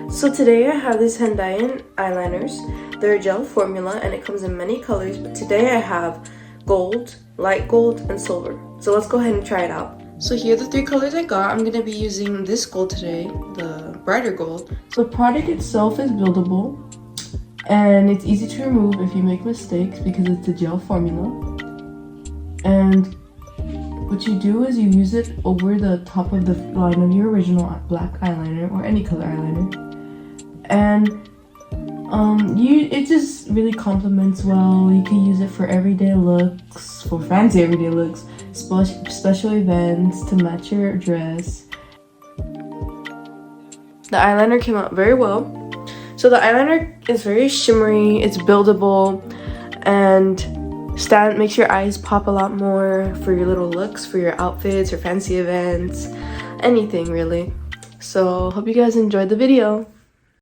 So today I have these Hendayan eyeliners. They're a gel formula and it comes in many colors, but today I have gold, light gold, and silver. So let's go ahead and try it out. So here are the three colors I got. I'm going to be using this gold today, the brighter gold. So the product itself is buildable and it's easy to remove if you make mistakes because it's a gel formula. And what you do is you use it over the top of the line of your original black eyeliner or any color eyeliner. And it just really complements well. You can use it for everyday looks, for fancy everyday looks, special events, to match your dress. The eyeliner came out very well. So the eyeliner is very shimmery, it's buildable, and makes your eyes pop a lot more for your little looks, for your outfits or fancy events, anything really. So hope you guys enjoyed the video.